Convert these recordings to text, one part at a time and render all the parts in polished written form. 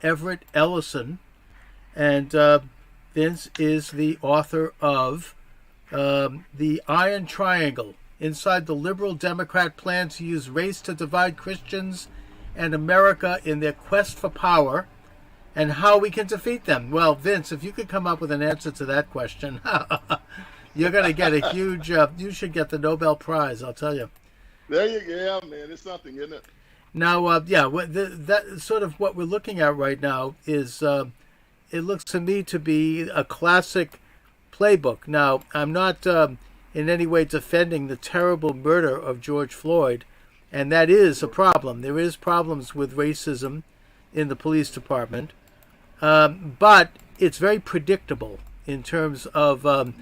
Everett Ellison, and Vince is the author of The Iron Triangle, Inside the Liberal Democrat Plan to Use Race to Divide Christians and America in Their Quest for Power, and How We Can Defeat Them. Well, Vince, if you could come up with an answer to that question, you're going to get a huge, you should get the Nobel Prize, I'll tell you. There you go, man. It's something, isn't it? Now, that sort of what we're looking at right now is, it looks to me to be a classic playbook. Now, I'm not in any way defending the terrible murder of George Floyd, and that is a problem. There is problems with racism in the police department, but it's very predictable in terms of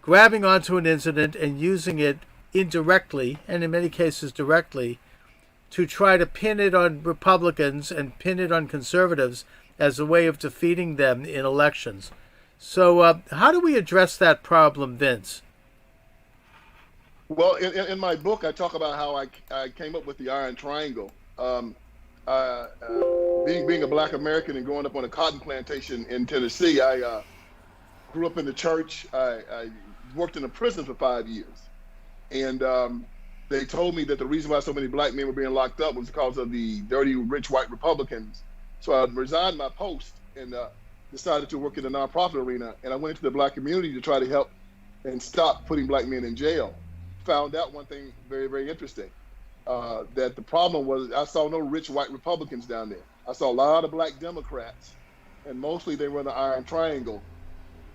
grabbing onto an incident and using it indirectly, and in many cases directly, to try to pin it on Republicans and pin it on conservatives as a way of defeating them in elections. So how do we address that problem, Vince? Well, in my book, I talk about how I came up with the Iron Triangle. Being a Black American and growing up on a cotton plantation in Tennessee, I grew up in the church. I worked in a prison for 5 years. And they told me that the reason why so many black men were being locked up was because of the dirty, rich white Republicans. So I resigned my post and decided to work in the nonprofit arena. And I went into the black community to try to help and stop putting black men in jail. Found out one thing very, very interesting, that the problem was I saw no rich white Republicans down there. I saw a lot of black Democrats, and mostly they were in the Iron Triangle,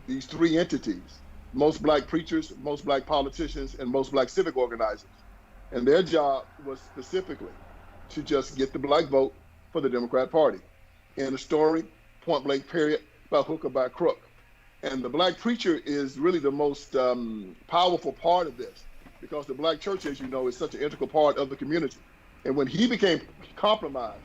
these three entities: most black preachers, most black politicians, and most black civic organizers. And their job was specifically to just get the black vote for the Democrat Party. And the story, point blank period, by hook or by crook. And the black preacher is really the most powerful part of this, because the black church, as you know, is such an integral part of the community. And when he became compromised,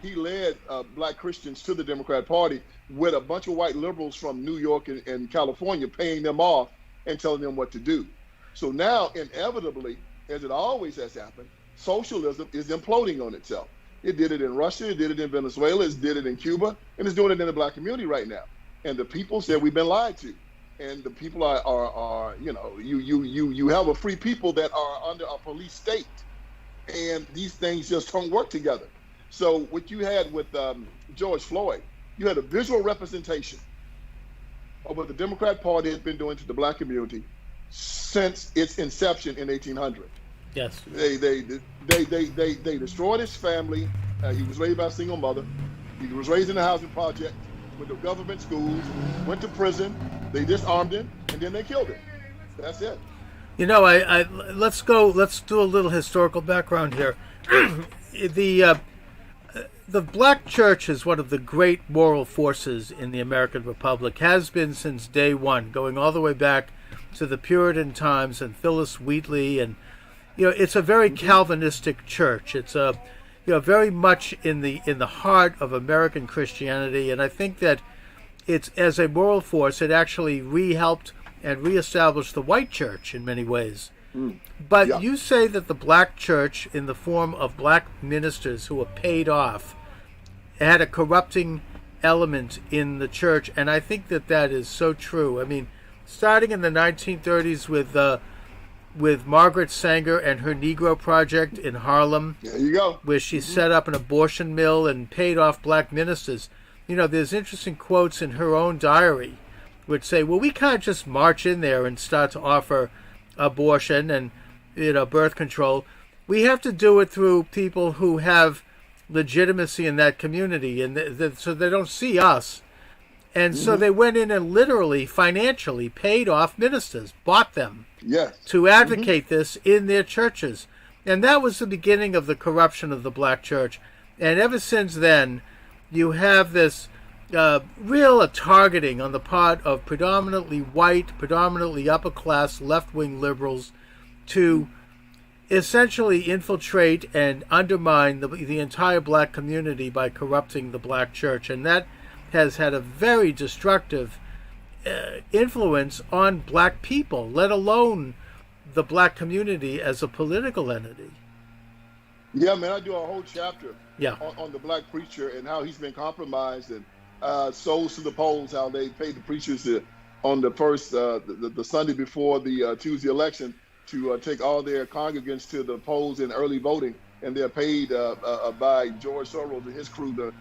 he led black Christians to the Democrat Party with a bunch of white liberals from New York and California paying them off and telling them what to do. So now, inevitably, as it always has happened, socialism is imploding on itself. It did it in Russia, it did it in Venezuela, it did it in Cuba, and it's doing it in the black community right now. And the people said we've been lied to. And the people are you know, you have a free people that are under a police state, and these things just don't work together. So what you had with George Floyd, you had a visual representation of what the Democrat Party has been doing to the black community since its inception in 1800. Yes. They destroyed his family. He was raised by a single mother. He was raised in a housing project, went to government schools, went to prison. They disarmed him, and then they killed him. That's it. You know, let's do a little historical background here. The black church is one of the great moral forces in the American Republic, has been since day one, going all the way back to the Puritan times and Phyllis Wheatley, and it's a very Calvinistic church. It's very much in the heart of American Christianity, and I think that it's, as a moral force, it actually helped and reestablished the white church in many ways. But yeah. You say that the black church, in the form of black ministers who were paid off, had a corrupting element in the church, and I think that is so true. I mean, starting in the 1930s with Margaret Sanger and her Negro Project in Harlem, there you go, where she set up an abortion mill and paid off black ministers. There's interesting quotes in her own diary which say, well, we can't just march in there and start to offer abortion and birth control. We have to do it through people who have legitimacy in that community, and so they don't see us. And so they went in and literally, financially paid off ministers, bought them to advocate this in their churches. And that was the beginning of the corruption of the black church. And ever since then, you have this real targeting on the part of predominantly white, predominantly upper-class, left-wing liberals to essentially infiltrate and undermine the entire black community by corrupting the black church. And that has had a very destructive influence on black people, let alone the black community as a political entity. Yeah, man, I do a whole chapter Yeah. on the black preacher and how he's been compromised and sold to the polls, how they paid the preachers on the first, the Sunday before the Tuesday election to take all their congregants to the polls in early voting. And they're paid by George Soros and his crew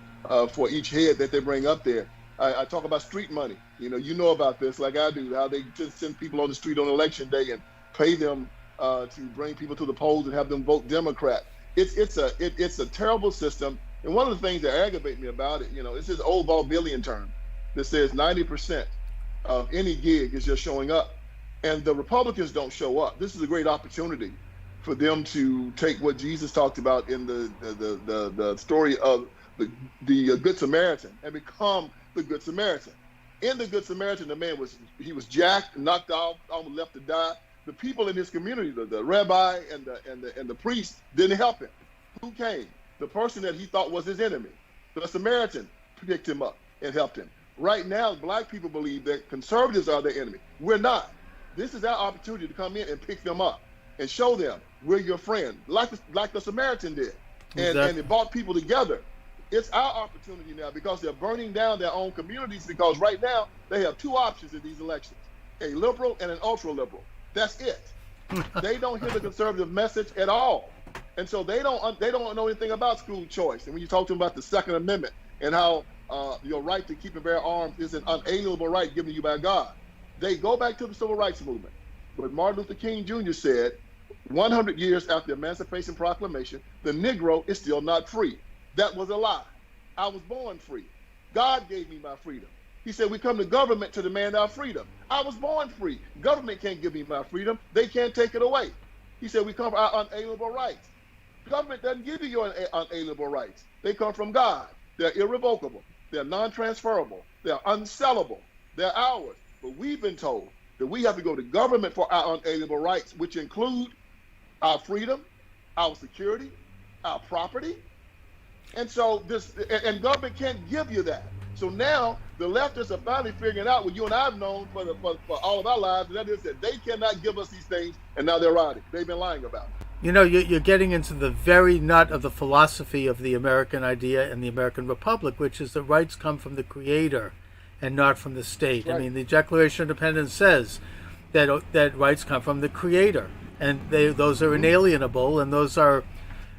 for each head that they bring up there. I talk about street money. You know about this like I do, how they just send people on the street on election day and pay them to bring people to the polls and have them vote Democrat. It's a terrible system. And one of the things that aggravate me about it, it's this old vaudevillian term that says 90% of any gig is just showing up. And the Republicans don't show up. This is a great opportunity for them to take what Jesus talked about in the story of the Good Samaritan and become the Good Samaritan. In the Good Samaritan, the man was jacked, knocked out, almost left to die. The people in his community, the rabbi and the priest, didn't help him. Who came? The person that he thought was his enemy. The Samaritan picked him up and helped him. Right now, black people believe that conservatives are their enemy. We're not. This is our opportunity to come in and pick them up and show them we're your friend, like the Samaritan did. And it brought people together. It's our opportunity now because they're burning down their own communities because right now they have two options in these elections, a liberal and an ultra-liberal. That's it. They don't hear the conservative message at all. And so they don't know anything about school choice. And when you talk to them about the Second Amendment and how your right to keep and bear arms is an unalienable right given to you by God, they go back to the civil rights movement. But Martin Luther King Jr. said, 100 years after the Emancipation Proclamation, the Negro is still not free. That was a lie. I was born free. God gave me my freedom. He said, we come to government to demand our freedom. I was born free. Government can't give me my freedom. They can't take it away. He said, we come for our unalienable rights. Government doesn't give you your unalienable rights. They come from God. They're irrevocable. They're non-transferable. They're unsellable. They're ours. But we've been told that we have to go to government for our unalienable rights, which include our freedom, our security, our property. And so and government can't give you that. So now the leftists are finally figuring out what you and I have known for all of our lives, and that is that they cannot give us these things, and now they're riding. They've been lying about it. You're getting into the very nut of the philosophy of the American idea and the American Republic, which is that rights come from the Creator and not from the state. Right. I mean, the Declaration of Independence says that rights come from the Creator, and those are inalienable, and those are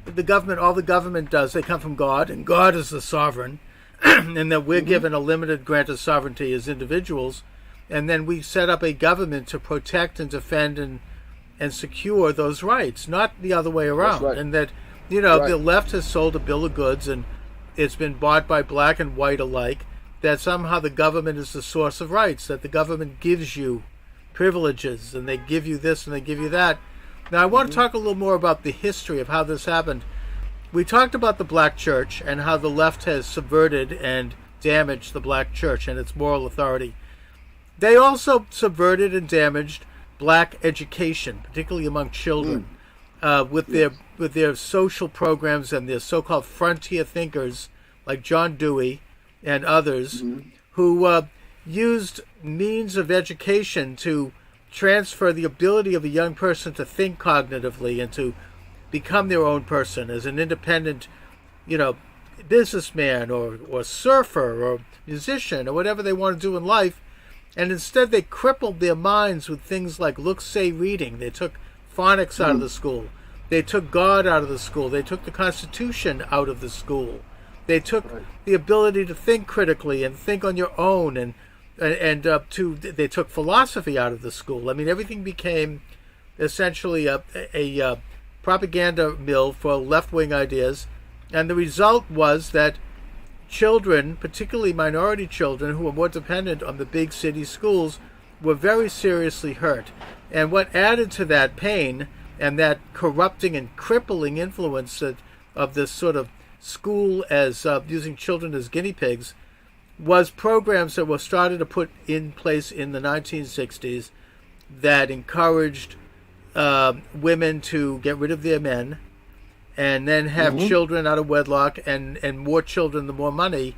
the government. All the government does, they come from God, and God is the sovereign, and that we're given a limited grant of sovereignty as individuals, and then we set up a government to protect and defend and secure those rights, not the other way around. Right. And that, the left has sold a bill of goods, and it's been bought by black and white alike, that somehow the government is the source of rights, that the government gives you privileges, and they give you this and they give you that. Now, I want to talk a little more about the history of how this happened. We talked about the black church and how the left has subverted and damaged the black church and its moral authority. They also subverted and damaged black education, particularly among children, with their social programs and their so-called frontier thinkers like John Dewey and others, who used means of education to transfer the ability of a young person to think cognitively and to become their own person as an independent, businessman or surfer or musician or whatever they want to do in life. And instead they crippled their minds with things like look-say reading. They took phonics out of the school. They took God out of the school. They took the Constitution out of the school. They took the ability to think critically and think on your own, and they took philosophy out of the school. I mean, everything became essentially a propaganda mill for left-wing ideas, and the result was that children, particularly minority children who were more dependent on the big city schools, were very seriously hurt. And what added to that pain and that corrupting and crippling influence of this sort of school as using children as guinea pigs was programs that were started to put in place in the 1960s that encouraged women to get rid of their men and then have children out of wedlock, and more children, the more money,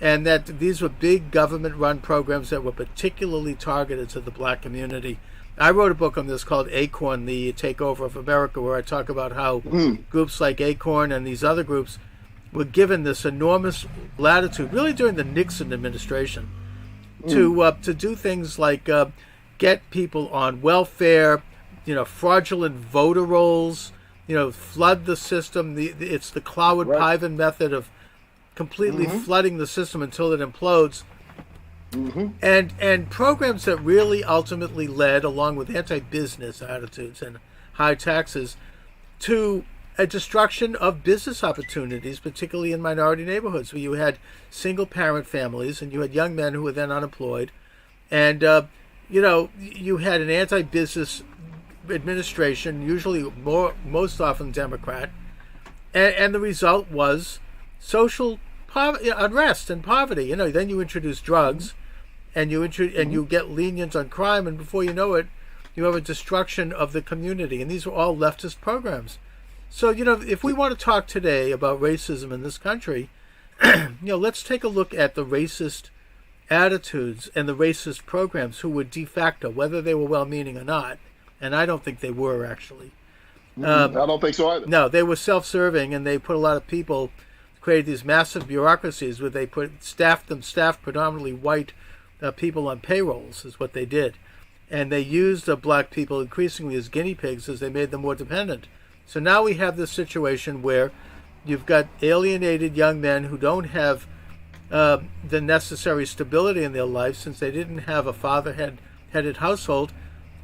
and that these were big government-run programs that were particularly targeted to the black community. I wrote a book on this called Acorn, the Takeover of America, where I talk about how groups like Acorn and these other groups were given this enormous latitude, really during the Nixon administration, to do things like get people on welfare, fraudulent voter rolls, flood the system. It's the Cloward-Piven method of completely flooding the system until it implodes. And programs that really ultimately led, along with anti-business attitudes and high taxes, to a destruction of business opportunities, particularly in minority neighborhoods where you had single-parent families and you had young men who were then unemployed. And, you had an anti-business administration, usually most often Democrat. And the result was social unrest and poverty. Then you introduce drugs and you get lenient on crime, and before you know it, you have a destruction of the community. And these were all leftist programs. So, if we want to talk today about racism in this country, let's take a look at the racist attitudes and the racist programs who were de facto, whether they were well-meaning or not. And I don't think they were, actually. I don't think so either. No, they were self-serving, and they put a lot of people, created these massive bureaucracies where they staffed predominantly white people on payrolls, is what they did. And they used black people increasingly as guinea pigs as they made them more dependent. So now we have this situation where you've got alienated young men who don't have the necessary stability in their life since they didn't have a father-headed household.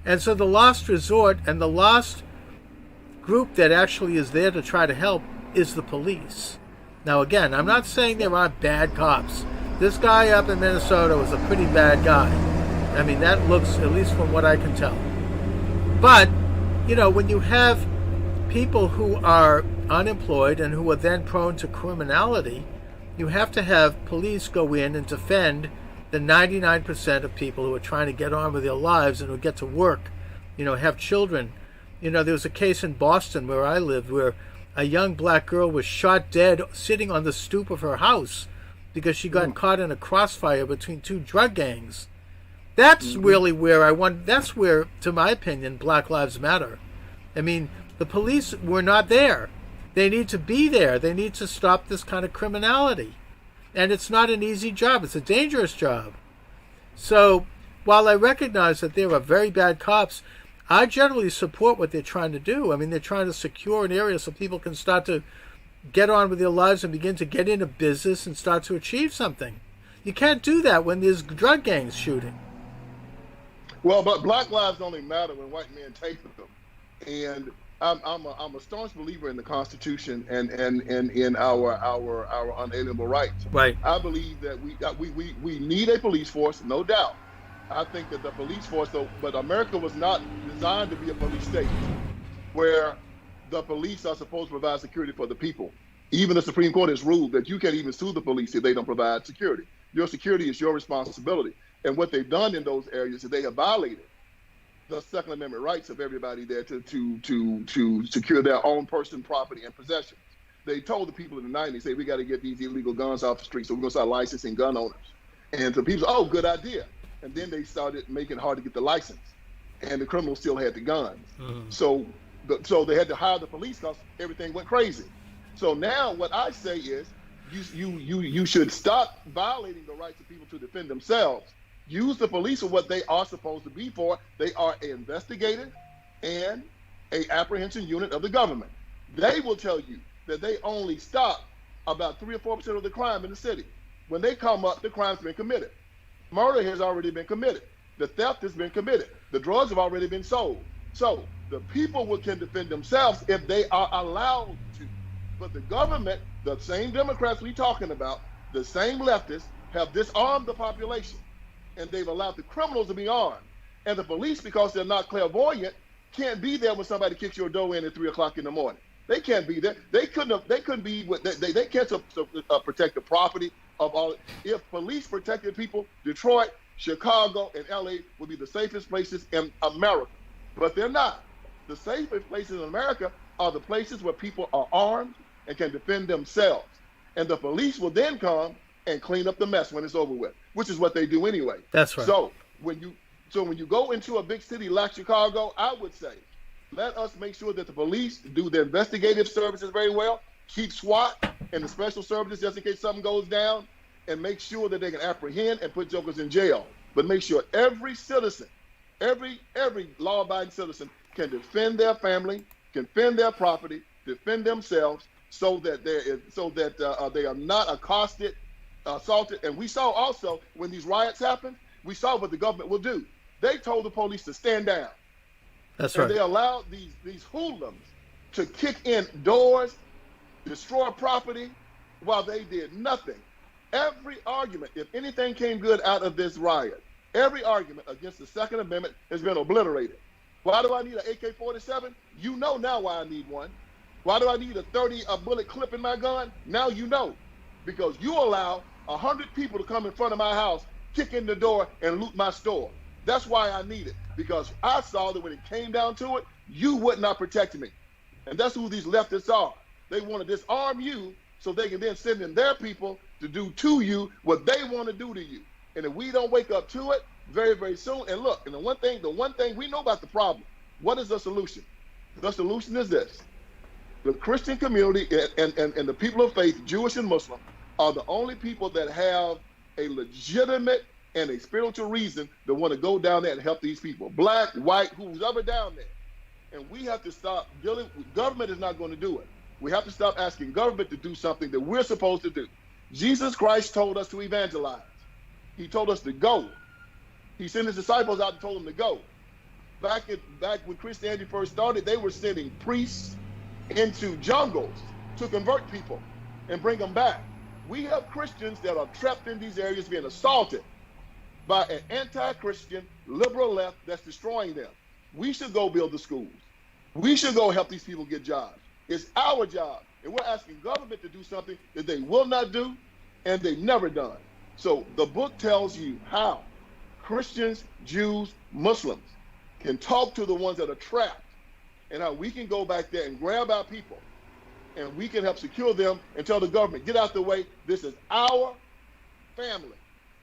And so the last resort and the last group that actually is there to try to help is the police. Now, again, I'm not saying there aren't bad cops. This guy up in Minnesota was a pretty bad guy. I mean, that looks, at least from what I can tell. But, when you have people who are unemployed and who are then prone to criminality, you have to have police go in and defend the 99% of people who are trying to get on with their lives and who get to work, have children. There was a case in Boston where I lived where a young black girl was shot dead sitting on the stoop of her house because she got caught in a crossfire between two drug gangs. That's really where that's where, to my opinion, Black Lives Matter. I mean, the police were not there. They need to be there. They need to stop this kind of criminality. And it's not an easy job. It's a dangerous job. So while I recognize that there are very bad cops, I generally support what they're trying to do. I mean, they're trying to secure an area so people can start to get on with their lives and begin to get into business and start to achieve something. You can't do that when there's drug gangs shooting. Well, but black lives only matter when white men take them. And I'm a staunch believer in the Constitution and in our unalienable rights. Right. I believe that we need a police force, no doubt. I think that the police force, though, but America was not designed to be a police state where the police are supposed to provide security for the people. Even the Supreme Court has ruled that you can't even sue the police if they don't provide security. Your security is your responsibility. And what they've done in those areas is they have violated the Second Amendment rights of everybody there to secure their own person, property, and possessions. They told the people in the 90s, say, we got to get these illegal guns off the street, so we're going to start licensing gun owners. And so people said, oh, good idea. And then they started making it hard to get the license. And the criminals still had the guns. So they had to hire the police because everything went crazy. So now what I say is you should stop violating the rights of people to defend themselves. Use the police for what they are supposed to be for. They are an investigative and an apprehension unit of the government. They will tell you that they only stop about 3 or 4% of the crime in the city. When they come up, the crime's been committed. Murder has already been committed. The theft has been committed. The drugs have already been sold. So the people can defend themselves if they are allowed to. But the government, the same Democrats we're talking about, the same leftists, have disarmed the population. And they've allowed the criminals to be armed. And the police, because they're not clairvoyant, can't be there when somebody kicks your door in at 3 o'clock in the morning. They can't be there. They couldn't be. They can't protect the property of all. If police protected people, Detroit, Chicago, and LA would be the safest places in America. But they're not. The safest places in America are the places where people are armed and can defend themselves. And the police will then come and clean up the mess when it's over with, which is what they do anyway. That's right. So when you go into a big city like Chicago, I would say, let us make sure that the police do their investigative services very well. keep SWAT and the special services just in case something goes down, and make sure that they can apprehend and put jokers in jail. But make sure every citizen, every law-abiding citizen can defend their family, can defend their property, defend themselves, so that they are not accosted, assaulted. And we saw also when these riots happened, we saw what the government will do. They told the police to stand down. That's right. And they allowed these hoodlums to kick in doors, destroy property, while they did nothing. Every argument, if anything came good out of this riot, every argument against the Second Amendment has been obliterated. Why do I need an AK-47? You know now why I need one. Why do I need a 30 bullet clip in my gun? Now you know. Because you allow 100 people to come in front of my house, kick in the door, and loot my store. That's why I need it. Because I saw that when it came down to it, you would not protect me. And that's who these leftists are. They want to disarm you so they can then send in their people to do to you what they want to do to you. And if we don't wake up to it very, very soon, and look, and the one thing we know about the problem, what is the solution? The solution is this. The Christian community and the people of faith, Jewish and Muslim, are the only people that have a legitimate and a spiritual reason to want to go down there and help these people. Black, white, who's ever down there. And we have to stop dealing with, government is not going to do it. We have to stop asking government to do something that we're supposed to do. Jesus Christ told us to evangelize. He told us to go. He sent his disciples out and told them to go. Back when Christianity first started, they were sending priests into jungles to convert people and bring them back. We have Christians that are trapped in these areas being assaulted by an anti-Christian liberal left that's destroying them. We should go build the schools. We should go help these people get jobs. It's our job. And we're asking government to do something that they will not do and they've never done. So the book tells you how Christians, Jews, Muslims can talk to the ones that are trapped, and how we can go back there and grab our people and we can help secure them and tell the government, get out the way. This is our family.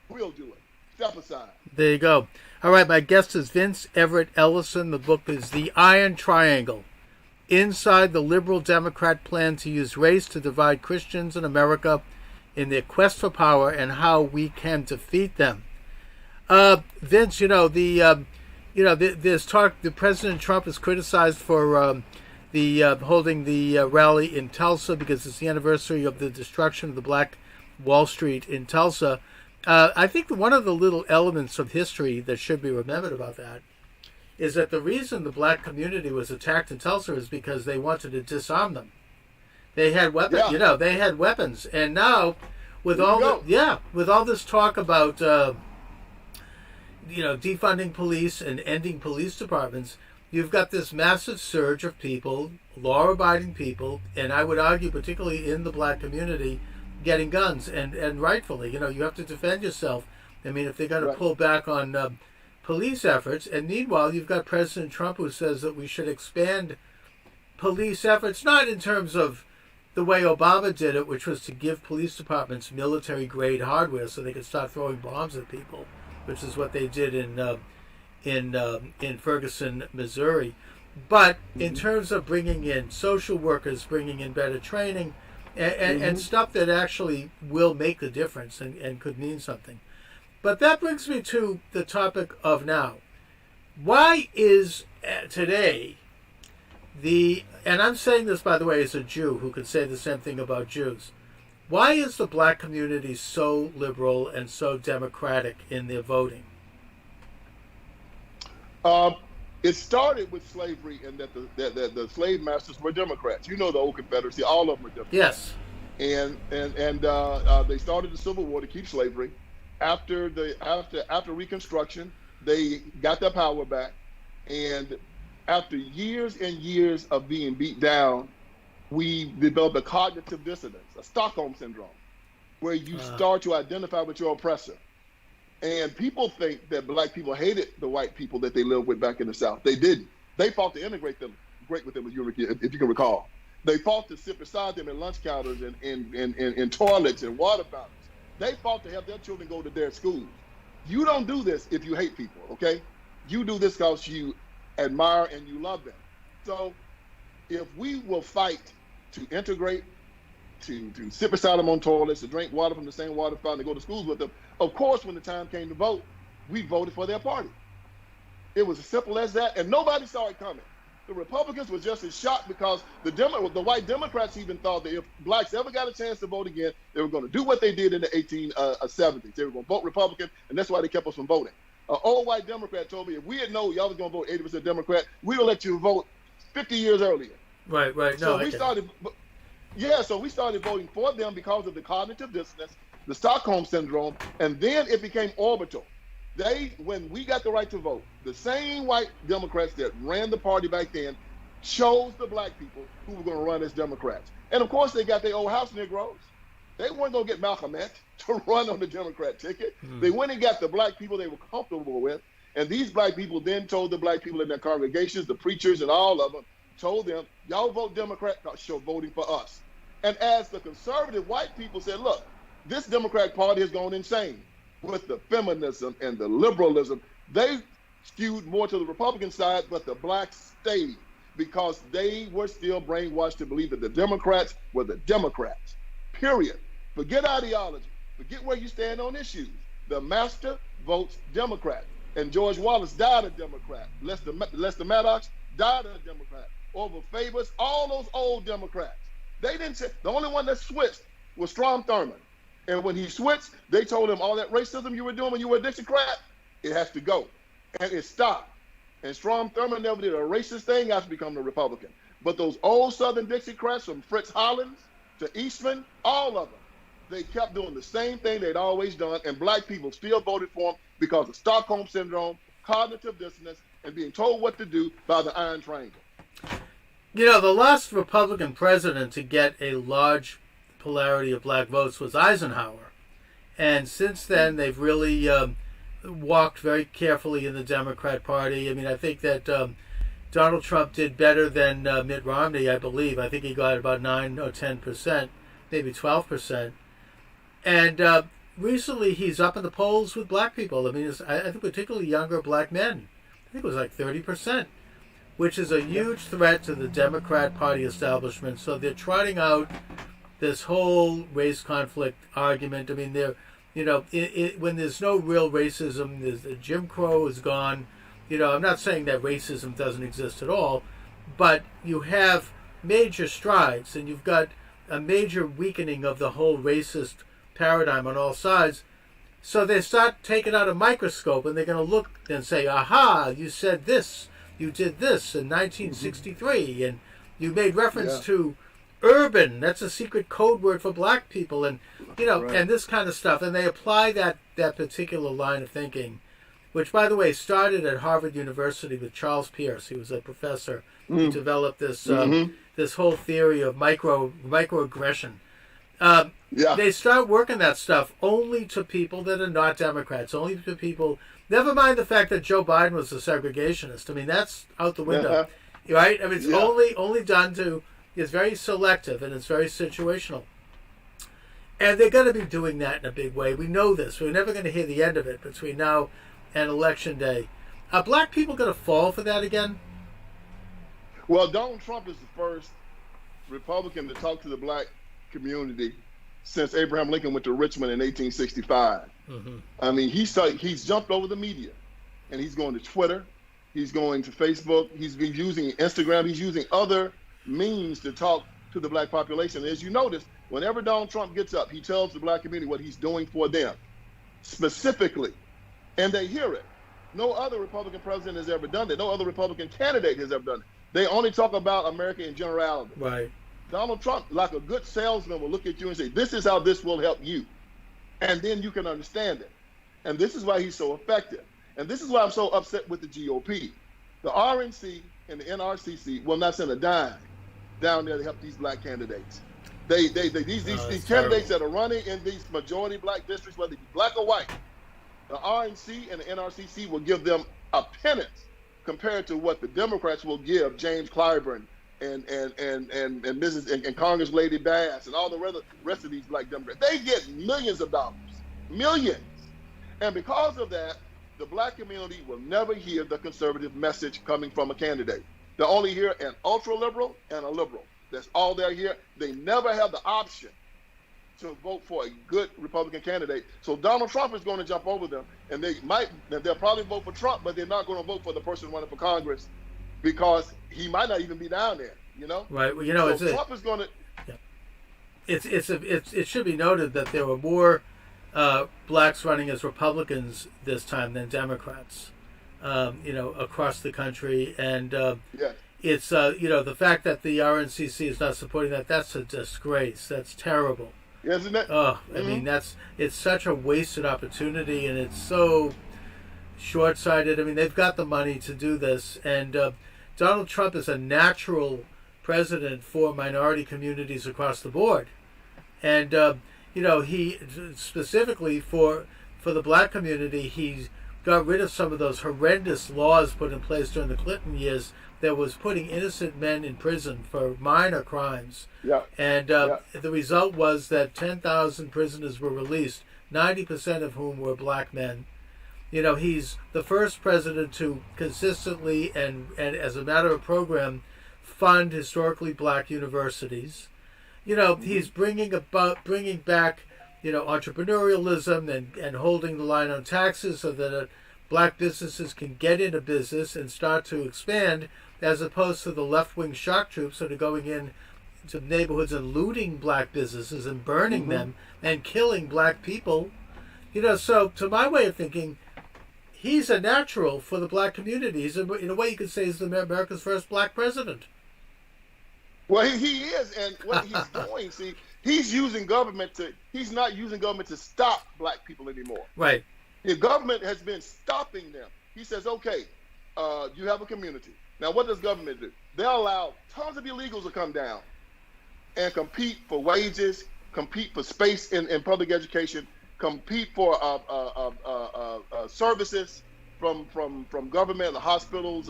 We'll do it. Step aside. There you go. All right, my guest is Vince Everett Ellison. The book is The Iron Triangle: Inside the Liberal Democrat Plan to Use Race to Divide Christians in America in Their Quest for Power and How We Can Defeat Them. Vince, there's talk. The President Trump is criticized for holding the rally in Tulsa because it's the anniversary of the destruction of the Black Wall Street in Tulsa. I think one of the little elements of history that should be remembered about that is that the reason the black community was attacked in Tulsa is because they wanted to disarm them. They had weapons, they had weapons, and now with all this talk about defunding police and ending police departments, you've got this massive surge of people, law-abiding people, and I would argue particularly in the black community, getting guns, and rightfully, you have to defend yourself. I mean, if they're going to pull back on police efforts, and meanwhile, you've got President Trump who says that we should expand police efforts, not in terms of the way Obama did it, which was to give police departments military-grade hardware so they could start throwing bombs at people, which is what they did in Ferguson, Missouri. But in terms of bringing in social workers, bringing in better training, and stuff that actually will make a difference and could mean something. But that brings me to the topic of now. Why is today and I'm saying this, by the way, as a Jew who could say the same thing about Jews, why is the black community so liberal and so democratic in their voting? It started with slavery, and that the slave masters were Democrats. You know, the old Confederacy, all of them were Democrats. Yes. And they started the Civil War to keep slavery. After Reconstruction, they got their power back, and after years and years of being beat down, we developed a cognitive dissonance, a Stockholm syndrome, where you start to identify with your oppressor. And people think that black people hated the white people that they lived with back in the South. They didn't. They fought to integrate them, great with them, if you can recall. They fought to sit beside them in lunch counters and in toilets and water fountains. They fought to help their children go to their schools. You don't do this if you hate people, okay? You do this because you admire and you love them. So if we will fight to integrate to sit beside them on toilets, to drink water from the same water fountain, to go to schools with them. Of course, when the time came to vote, we voted for their party. It was as simple as that, and nobody saw it coming. The Republicans were just as shocked because the white Democrats even thought that if blacks ever got a chance to vote again, they were going to do what they did in the 1870s. They were going to vote Republican, and that's why they kept us from voting. An old white Democrat told me, if we had known y'all was going to vote 80% Democrat, we would let you vote 50 years earlier. Right. No, so we started voting for them because of the cognitive dissonance, the Stockholm syndrome, and then it became orbital. When we got the right to vote, the same white Democrats that ran the party back then chose the black people who were going to run as Democrats. And of course, they got their old house Negroes. They weren't going to get Malcolm X to run on the Democrat ticket. They went and got the black people they were comfortable with. And these black people then told the black people in their congregations, the preachers and all of them, told them, y'all vote Democrat because you're voting for us. And as the conservative white people said, look, this Democratic Party has gone insane. With the feminism and the liberalism, they skewed more to the Republican side, but the blacks stayed because they were still brainwashed to believe that the Democrats were the Democrats, period. Forget ideology. Forget where you stand on issues. The master votes Democrat. And George Wallace died a Democrat. Lester Maddox died a Democrat. Orville Favors, all those old Democrats. They didn't say, the only one that switched was Strom Thurmond. And when he switched, they told him all that racism you were doing when you were a Dixiecrat, it has to go. And it stopped. And Strom Thurmond never did a racist thing after becoming a Republican. But those old Southern Dixiecrats, from Fritz Hollins to Eastman, all of them, they kept doing the same thing they'd always done, and black people still voted for them because of Stockholm Syndrome, cognitive dissonance, and being told what to do by the Iron Triangle. You know, the last Republican president to get a large polarity of black votes was Eisenhower. And since then, they've really walked very carefully in the Democrat Party. I mean, I think that Donald Trump did better than Mitt Romney, I believe. I think he got about 9 or 10%, maybe 12%. And recently, he's up in the polls with black people. I mean, I think particularly younger black men. I think it was like 30%, which is a huge threat to the Democrat Party establishment. So they're trotting out this whole race conflict argument. I mean, when there's no real racism, the Jim Crow is gone. You know, I'm not saying that racism doesn't exist at all, but you have major strides, and you've got a major weakening of the whole racist paradigm on all sides. So they start taking out a microscope, and they're going to look and say, aha, you said this, you did this in 1963, and you made reference to urban, that's a secret code word for black people, and and this kind of stuff. And they apply that particular line of thinking, which, by the way, started at Harvard University with Charles Pierce. He was a professor who developed this this whole theory of microaggression. They start working that stuff only to people that are not Democrats, only to people. Never mind the fact that Joe Biden was a segregationist. I mean, that's out the window, right? I mean, it's only done to. It's very selective, and it's very situational. And they're going to be doing that in a big way. We know this. We're never going to hear the end of it between now and Election Day. Are black people going to fall for that again? Well, Donald Trump is the first Republican to talk to the black community since Abraham Lincoln went to Richmond in 1865. I mean, he's jumped over the media, and he's going to Twitter. He's going to Facebook. He's been using Instagram. He's using other means to talk to the black population. As you notice, whenever Donald Trump gets up, he tells the black community what he's doing for them specifically, and they hear it. No other Republican president has ever done that. No other Republican candidate has ever done it. They only talk about America in generality. Right. Donald Trump, like a good salesman, will look at you and say, this is how this will help you. And then you can understand it. And this is why he's so effective. And this is why I'm so upset with the GOP. The RNC and the NRCC will not send a dime down there to help these black candidates. These candidates that are running in these majority black districts, whether it be black or white, the RNC and the NRCC will give them a penance compared to what the Democrats will give James Clyburn and Congress Lady Bass and all the rest of these black Democrats. They get millions of dollars, millions. And because of that, the black community will never hear the conservative message coming from a candidate. They'll only hear an ultra-liberal and a liberal. That's all they're here. They never have the option to vote for a good Republican candidate. So Donald Trump is going to jump over them, and they'll probably vote for Trump, but they're not going to vote for the person running for Congress because he might not even be down there. Right. Well, so Trump is going to. Yeah. It should be noted that there were more blacks running as Republicans this time than Democrats. Across the country, and it's the fact that the RNCC is not supporting that's a disgrace. That's terrible. Isn't it? Oh, I mean, it's such a wasted opportunity, and it's so short-sighted. I mean, they've got the money to do this, and Donald Trump is a natural president for minority communities across the board, and he specifically for the black community, he's got rid of some of those horrendous laws put in place during the Clinton years that was putting innocent men in prison for minor crimes. Yeah. And the result was that 10,000 prisoners were released, 90% of whom were black men. He's the first president to consistently and as a matter of program fund historically black universities. He's bringing back entrepreneurialism and holding the line on taxes so that black businesses can get into business and start to expand, as opposed to the left-wing shock troops that are going in to neighborhoods and looting black businesses and burning them and killing black people. So to my way of thinking, he's a natural for the black community. He's, in a way, you could say he's America's first black president. Well, he is, and what he's doing, see, he's not using government to stop black people anymore. Right. The government has been stopping them. He says, okay, you have a community. Now, what does government do? They'll allow tons of illegals to come down and compete for wages, compete for space in public education, compete for services from government, the hospitals,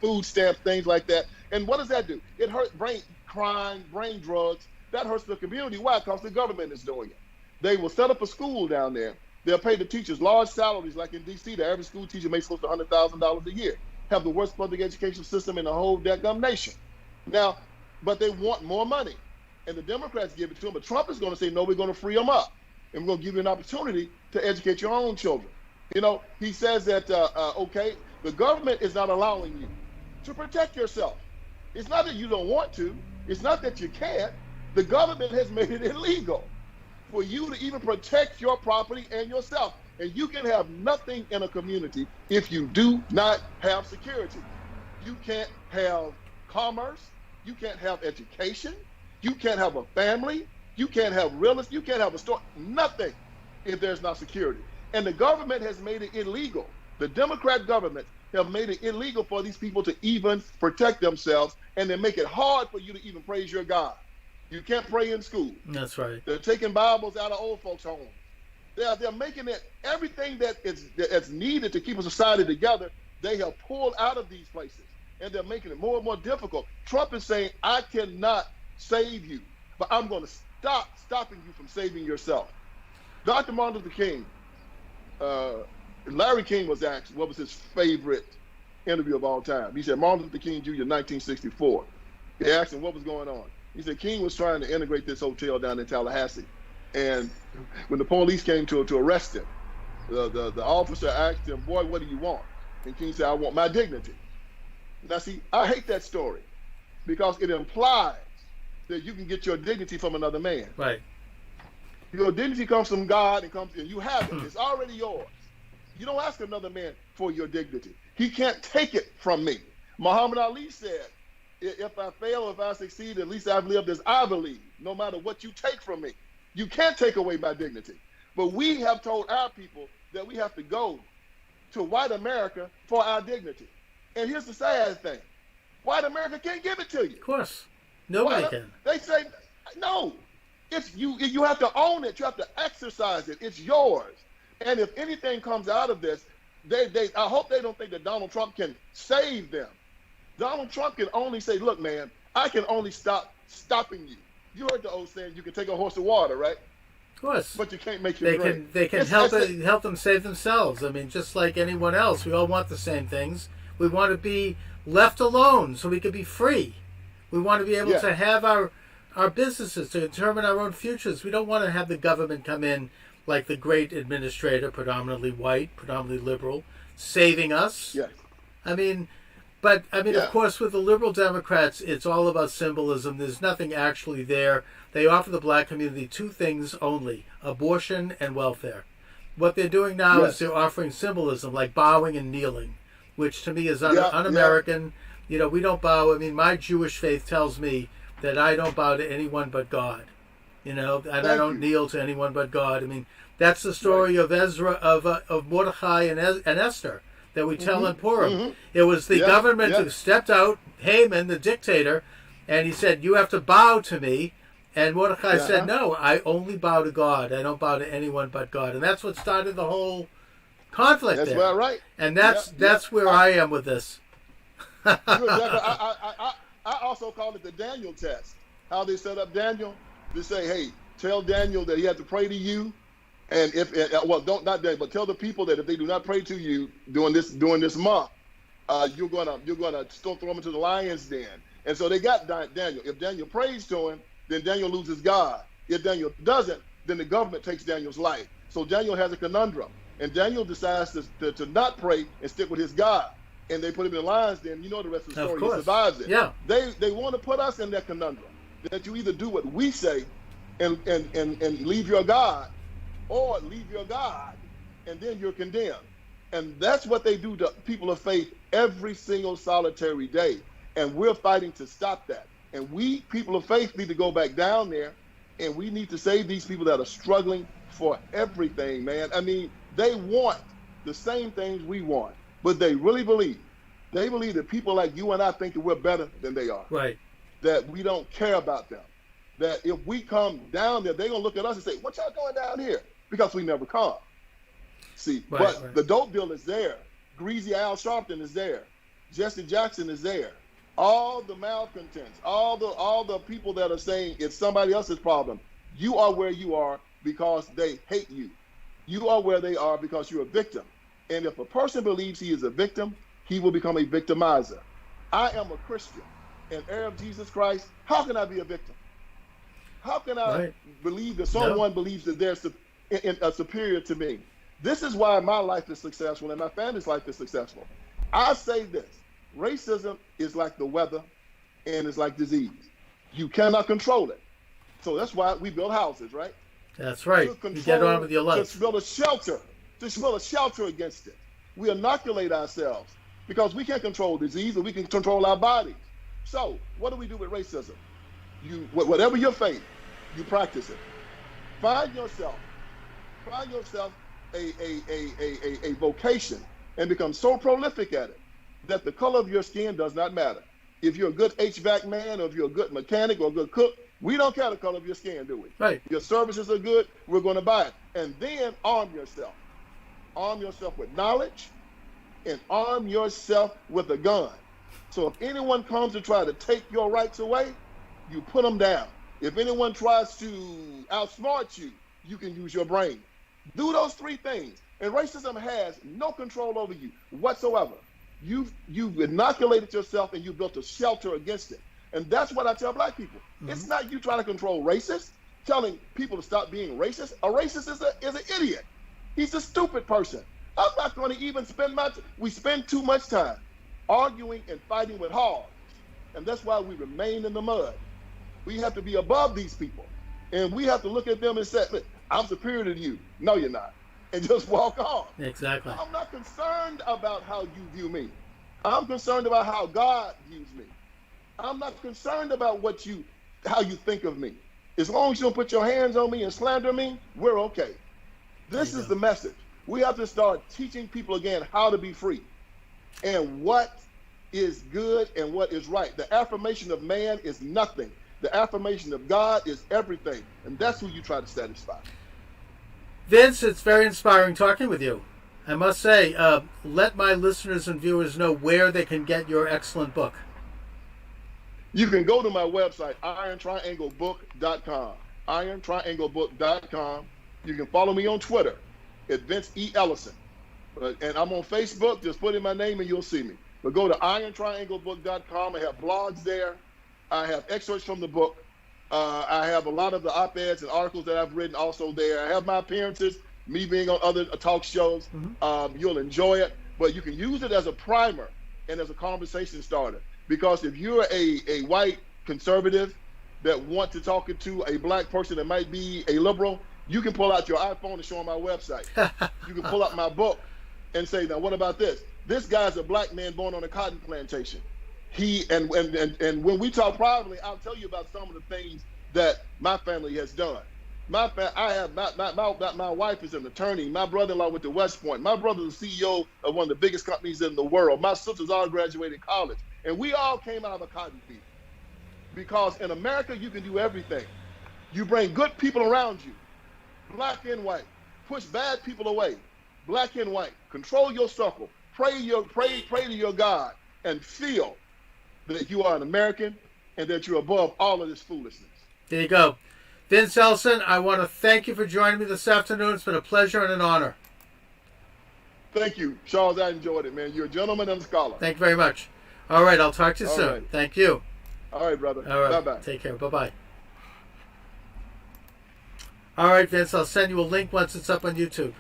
food stamps, things like that. And what does that do? It hurts brain crime, brain drugs. That hurts the community. Why? Because the government is doing it. They will set up a school down there. They'll pay the teachers large salaries, like in D.C. The average school teacher makes close to $100,000 a year. Have the worst public education system in the whole dadgum nation. Now, but they want more money, and the Democrats give it to them. But Trump is going to say, no, we're going to free them up, and we're going to give you an opportunity to educate your own children. He says that, okay, the government is not allowing you to protect yourself. It's not that you don't want to. It's not that you can't. The government has made it illegal for you to even protect your property and yourself. And you can have nothing in a community if you do not have security. You can't have commerce. You can't have education. You can't have a family. You can't have real estate. You can't have a store. Nothing if there's not security. And the government has made it illegal. The Democrat government have made it illegal for these people to even protect themselves, and they make it hard for you to even praise your God. You can't pray in school. That's right. They're taking Bibles out of old folks' homes. They're making it everything that's needed to keep a society together. They have pulled out of these places, and they're making it more and more difficult. Trump is saying, I cannot save you, but I'm going to stop stopping you from saving yourself. Dr. Martin Luther King, Larry King was asked what was his favorite interview of all time. He said Martin Luther King Jr. 1964. They asked him what was going on. He said King was trying to integrate this hotel down in Tallahassee, and when the police came to arrest him, the officer asked him, "Boy, what do you want?" And King said, "I want my dignity." Now, see, I hate that story because it implies that you can get your dignity from another man. Right. Your dignity comes from God and you have it. It's already yours. You don't ask another man for your dignity. He can't take it from me. Muhammad Ali said, if I fail or if I succeed, at least I've lived as I believe, no matter what you take from me. You can't take away my dignity. But we have told our people that we have to go to white America for our dignity. And here's the sad thing. White America can't give it to you. Of course. Nobody can. They say, no. It's you have to own it. You have to exercise it. It's yours. And if anything comes out of this, I hope they don't think that Donald Trump can save them. Donald Trump can only say, look, man, I can only stop stopping you. You heard the old saying, you can take a horse to water, right? Of course. But you can't make your drink. They can help them save themselves. I mean, just like anyone else, we all want the same things. We want to be left alone so we can be free. We want to be able Yeah. to have our businesses to determine our own futures. We don't want to have the government come in like the great administrator, predominantly white, predominantly liberal, saving us. Yes. I mean, but I mean, Yeah. of course, with the liberal Democrats, it's all about symbolism. There's nothing actually there. They offer the black community two things only: abortion and welfare. What they're doing now Yes. is they're offering symbolism like bowing and kneeling, which to me is Yeah, un-American. You know, we don't bow. I mean, my Jewish faith tells me that I don't bow to anyone but God. You know, and I don't kneel to anyone but God. I mean, that's the story of Ezra, of Mordecai and Esther that we tell in Purim. It was the government who stepped out, Haman, the dictator, and he said, "You have to bow to me." And Mordecai said, "No, I only bow to God. I don't bow to anyone but God." And that's what started the whole conflict That's there. about right. And that's where I am with this. You're exactly, I also call it the Daniel test. How they set up Daniel to say, hey, tell Daniel that he had to pray to you, and don't not Daniel, but tell the people that if they do not pray to you during this month, you're gonna still throw them into the lion's den. And so they got Daniel. If Daniel prays to him, then Daniel loses God. If Daniel doesn't, then the government takes Daniel's life. So Daniel has a conundrum, and Daniel decides to not pray and stick with his God. And they put him in the lion's den. You know the rest of the story. He survives it. Yeah. They want to put us in that conundrum that you either do what we say and leave your God, or leave your God and then you're condemned. And that's what they do to people of faith every single solitary day. And we're fighting to stop that. And we, people of faith, need to go back down there, and we need to save these people that are struggling for everything, man. I mean, they want the same things we want, but they really believe. They believe that people like you and I think that we're better than they are. Right. That we don't care about them. That if we come down there, they're going to look at us and say, what y'all doing down here? Because we never come. See, but the dope deal is there. Greasy Al Sharpton is there. Jesse Jackson is there. All the malcontents, all the people that are saying it's somebody else's problem. You are where you are because they hate you. You are where they are because you're a victim. And if a person believes he is a victim, he will become a victimizer. I am a Christian, an heir of Jesus Christ. How can I be a victim? How can I believe that someone believes that they're superior to me? This is why my life is successful and my family's life is successful. I say this. Racism is like the weather and it's like disease. You cannot control it. So that's why we build houses, right? That's right. You get on with your life. To build a shelter against it. We inoculate ourselves because we can't control disease, but we can control our bodies. So what do we do with racism? Whatever your faith, you practice it. Find yourself a vocation and become so prolific at it that the color of your skin does not matter. If you're a good HVAC man or if you're a good mechanic or a good cook, we don't care the color of your skin, do we? Right. Your services are good, we're going to buy it. And then arm yourself. Arm yourself with knowledge and arm yourself with a gun. So if anyone comes to try to take your rights away, you put them down. If anyone tries to outsmart you, you can use your brain. Do those three things. And racism has no control over you whatsoever. You've inoculated yourself and you built a shelter against it. And that's what I tell black people. Mm-hmm. It's not you trying to control racists, telling people to stop being racist. A racist is an idiot. He's a stupid person. I'm not going to even we spend too much time arguing and fighting with hogs. And that's why we remain in the mud. We have to be above these people. And we have to look at them and say, look, I'm superior to you. No, you're not. And just walk on. Exactly. I'm not concerned about how you view me. I'm concerned about how God views me. I'm not concerned about how you think of me. As long as you don't put your hands on me and slander me, we're okay. This is the message. We have to start teaching people again how to be free and what is good and what is right. The affirmation of man is nothing. The affirmation of God is everything. And that's who you try to satisfy. Vince, it's very inspiring talking with you. I must say, let my listeners and viewers know where they can get your excellent book. You can go to my website, irontrianglebook.com. irontrianglebook.com. You can follow me on Twitter at Vince E. Ellison. And I'm on Facebook. Just put in my name and you'll see me. But go to irontrianglebook.com. I have blogs there. I have excerpts from the book. I have a lot of the op-eds and articles that I've written also there. I have my appearances, me being on other talk shows. You'll enjoy it, but you can use it as a primer and as a conversation starter. Because if you're a white conservative that want to talk to a black person that might be a liberal, you can pull out your iPhone and show them my website. You can pull out my book and say, now what about this? This guy's a black man born on a cotton plantation. And when we talk privately, I'll tell you about some of the things that my family has done. My wife is an attorney. My brother-in-law went to West Point. My brother's the CEO of one of the biggest companies in the world. My sisters all graduated college. And we all came out of a cotton field. Because in America, you can do everything. You bring good people around you, black and white. Push bad people away, black and white. Control your circle. Pray to your God, and feel that you are an American and that you're above all of this foolishness. There you go. Vince Elson, I want to thank you for joining me this afternoon. It's been a pleasure and an honor. Thank you, Charles. I enjoyed it, man. You're a gentleman and a scholar. Thank you very much. All right, I'll talk to you soon. Right. Thank you. All right, brother. All right. Bye-bye. Take care. Bye-bye. All right, Vince, I'll send you a link once it's up on YouTube.